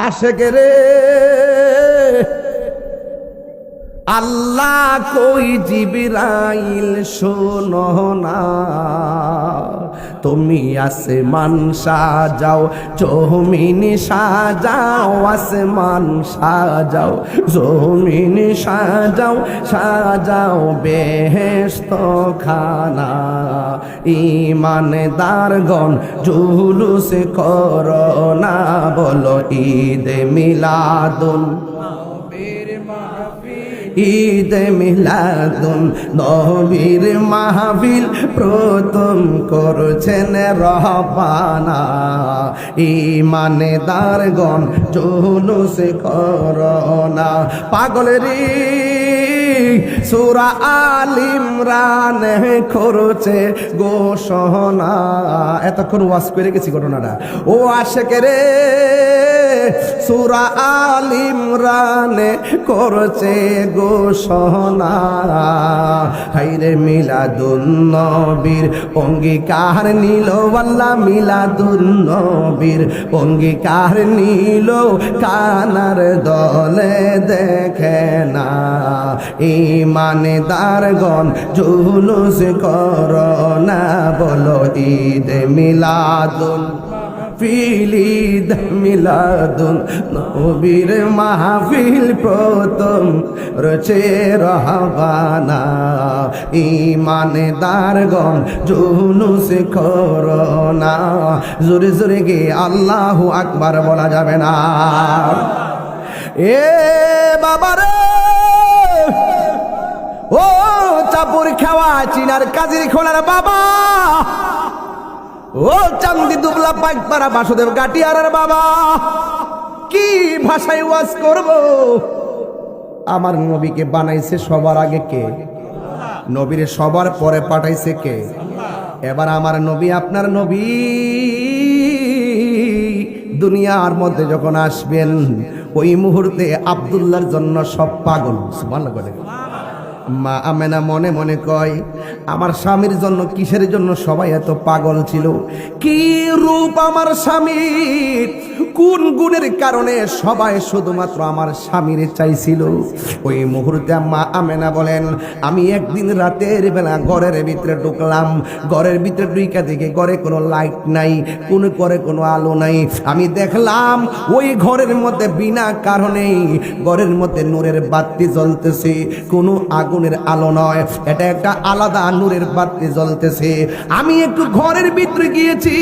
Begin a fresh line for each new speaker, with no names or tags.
আশেক রে আল্লাহ কই জিবরাইল শোনো না, তুমি আসমান সাজাও জমিন সাজাও, আসমান সাজাও জমিন সাজাও, সাজাও বেহেশত খানা। ঈমানদারগণ জুলুস করো না, বলো ঈদে মিলাদুন ঈদে মিলাদুন নবীর মাহফিল প্রথম করছেন রহবানা। ঈমানদারগণ জুলুস করো না। পাগলেরই সূরা আল ইমরান করছে ঘোষণা। এতক্ষণ ওয়াজ করে গেছি ঘটনাটা। ও আশেক রে সূরা আল ইমরান করছে ঘোষণা। হাইরে মিলাদুন নবীর অঙ্গীকার নিল, আল্লাহ মিলাদুন নবীর অঙ্গীকার নিল, কানার দলে দেখে না। ঈমানদারগণ জুলুস করো না, বলো ঈদে মিলাদুন ঈদ মিলাদুন নবীর মাহফিল প্রথম রচে রহবানা। ঈমানদারগণ জুলুস করো না। জোরে জোরে গে আল্লাহু আকবার বলা যাবে না। এ বাবারে ও চাপুর খাওয়া চিনার কাজির খোলার বাবা, ও চান্দি দুবলা পাইকপাড়া বাসুদেব গাটিয়ারের বাবা, কি ভাষায় ওয়াজ করব? আমার নবীকে বানাইছে সবার আগে কে? নবীরে সবার পরে পাঠাইছে কে? এবার আমার নবী আপনার নবী দুনিয়ার মধ্যে যখন আসবেন, ওই মুহূর্তে আব্দুল্লাহর জন্য সব পাগল। সুবহানাল্লাহ বলে। মা আমেনা মনে মনে কয়, আমার স্বামীর জন্য কিসের জন্য সবাই এত পাগল ছিল? কি রূপ আমার স্বামীর, কোন গুণের কারণে সবাই শুধুমাত্র আমার স্বামীর চাইছিল? ওই মুহূর্তে মা আমেনা বলেন, আমি একদিন রাতের বেলা ঘরের ভিতরে ঢুকলাম, ঘরের ভিতরে ঢুইকা দেখে ঘরে কোনো লাইট নাই, কোন ঘরে কোনো আলো নাই। আমি দেখলাম ওই ঘরের মধ্যে বিনা কারণেই ঘরের মধ্যে নূরের বাতি জ্বলতেছে, কোনো আগুনের আলো নয়, এটা একটা আলাদা নূরের বাতি জ্বলতেছে। আমি একটু ঘরের ভিতরে গিয়েছি।